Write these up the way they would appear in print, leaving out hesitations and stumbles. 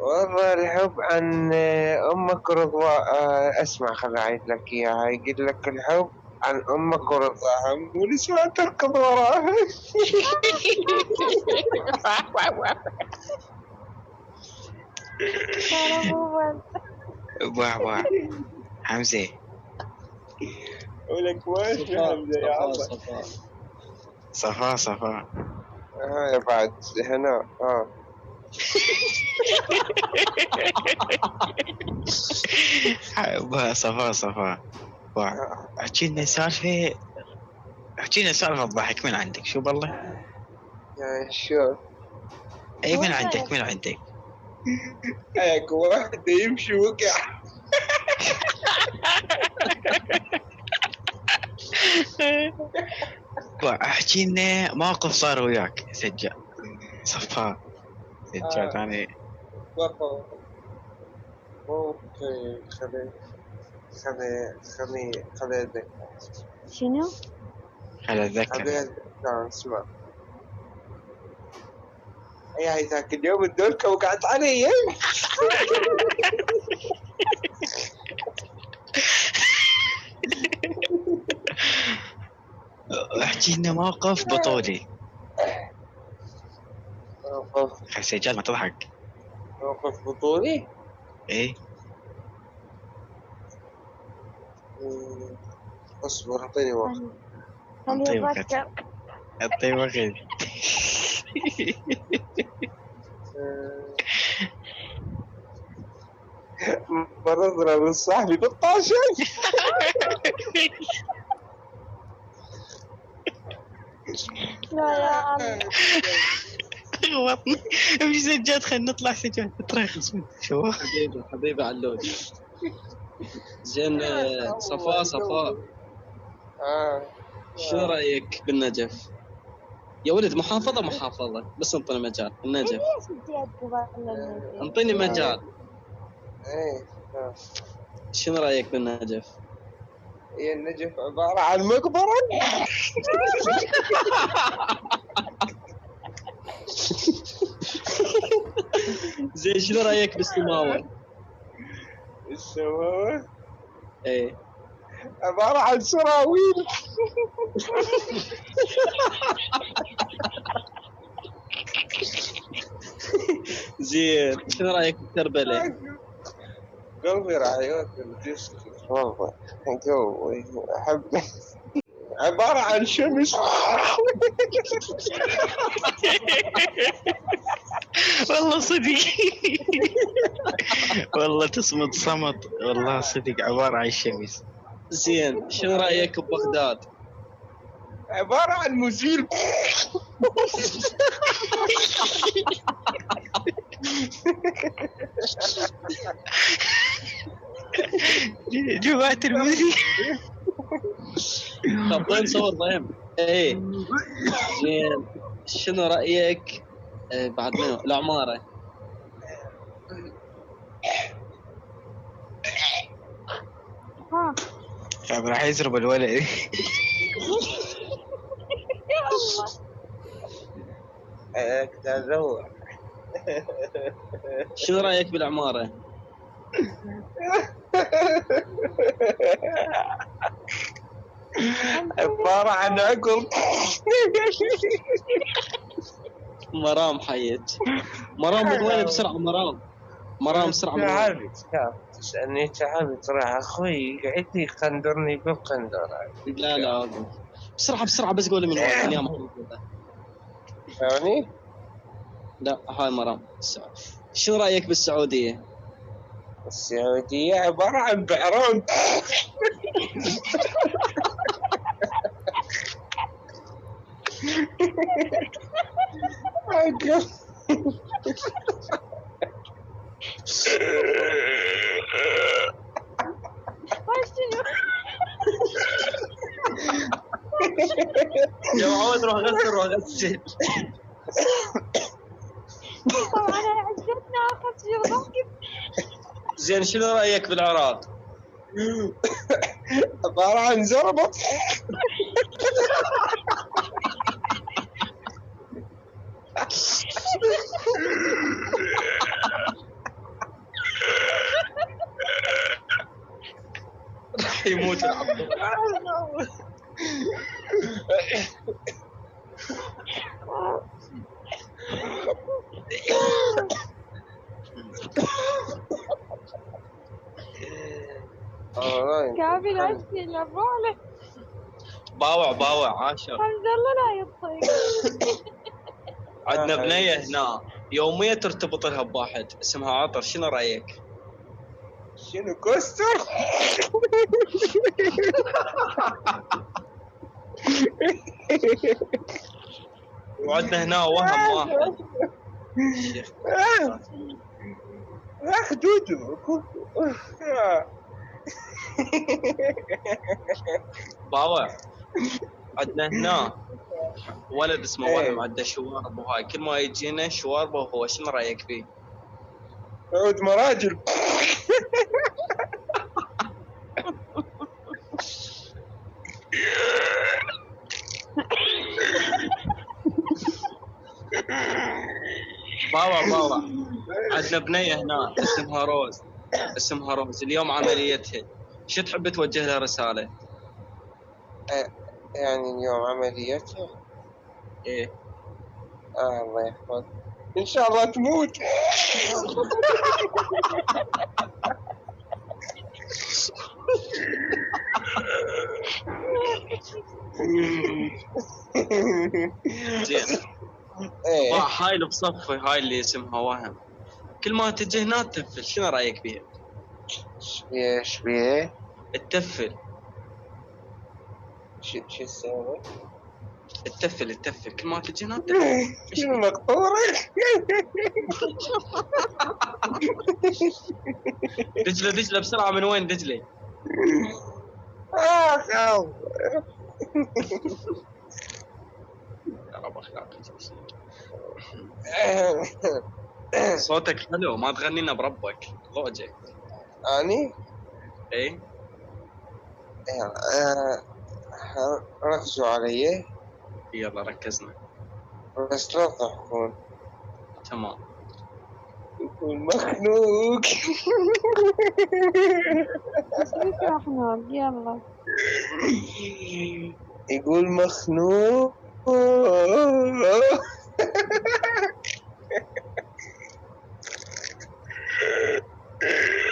والله الحب عن أمك ورضا. اسمع خل أعيد لك إياها. يقول لك الحب عن أمك ورضاها ونسوان تركض وراها. واه واه حمزة ولك واش يا صفاء حمزة يا عمر. صفاء صفاء صفاء بعد هنا واه صفاء صفاء واه احكي لنا سالفة، احكي لنا سالفة تضحك من عندك. شو بالله؟ يا شو اي من عندك من عندك. اكو واحد يمشي وقع. احكي لنا موقف صار وياك سجاد. صفاء سجاد يعني اوكي خلي اتذكر. شنو؟ خليني اتذكر. خلي اتذكر. اسمع يا ذاك اليوم الدركة وقعت علي. احكي لنا موقف بطولي. موقف سجاد ما تضحك. بطولي. ايه اصبر اعطيني وقت. خلي أفكر. اعطي وقت. مرضنا من صاحبي بالطاشة. لا يا عم. غلطني. امشي سجاد خلينا نطلع سجاد ترخص. شو حبيبي علوش. زين صفاء شو رأيك بالنجف؟ يا ولد محافظة بس انطيني مجال. النجف ليش بدي أتقبل انطيني مجال. ايه شنو رأيك بالنجف؟ هي النجف عبارة عن مقبرة. زين شنو رأيك بالسماوة؟ السماوة ايه عبارة عن سراويل. زين شنو رأيك بالكربلة؟ قلبي راح يوكل جسمي والله. قوي أحب. عبارة عن شمس. والله صدق. والله تصمت صمت. والله صدق عبارة عن شمس. زين شنو رأيك ببغداد؟ عبارة عن مزيل. جماعة المزيد. طب وين نصور ضيم؟ ايه زين شنو رأيك بعد منو العمارة؟ طيب راح يزرب الولد. يا الله. تروح. شنو رأيك بالعمارة؟ عبارة عن عقل. مرام حيك. مرام وين بسرعة مرام بسرعة من وين؟ تعال تسألني تعال ترى أخوي قاعد يقندرني بالقندرة. لا بسرعة بس قولي من وين اليوم. يعني لا هاي مرام شنو رأيك بالسعودية؟ السعودية عبارة عن بعران. يا معود روح غسل. طبعا أنا عجبتني آخر شيء ضحكت. زين شنو رأيك بالعراق؟ عبارة عن زربط. راح يموت العبد. كافي لا يشيل الروح. باوع عاشر. حمد الله لا يطيق. عندنا بنيه هنا يوميا ترتبط لها بواحد اسمها عطر، شنو رايك؟ شنو كوستر؟ وعندنا هنا وهم واحد. شيخ اخ دودو. باوع عندنا هنا ولد اسمه وهم عنده شوارب، وهاي كل ما يجينا شواربه وهو، شنو رايك فيه؟ عود مراجل. باوع عندنا بنيه هنا اسمها روز اليوم عمليتها، شو تحب توجه لها رساله؟ يعني اليوم عمليتها؟ ايه الله يحفظ. ان شاء الله تموت. زين. ايه هاي اللي بصفي، هاي اللي اسمها وهم، كل ما تجي هنا تفل، شنو رايك بيها؟ ايش بيه؟ التفل شو تسوي؟ التفل كل ما تجي هنا تفل. شنو مقطورة؟ دجله بسرعه، من وين دجله؟ خلاص. يا رب اخلاقك صوتك حلو، ما تغنينا بربك ضوجك. اني ايه ركزوا علي يلا ركزنا. بس لا تضحكون. تمام. يكون مخنوق. ايش بك يا حنون؟ يلا. يقول مخنوق.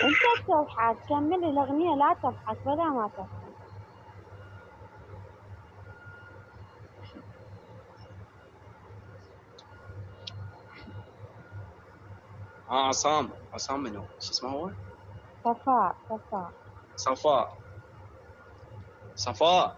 انت تضحك، كمل الاغنية لا تضحك ولا ما تضحك. عصام منو؟ شو اسمه هو؟ صفاء. صفاء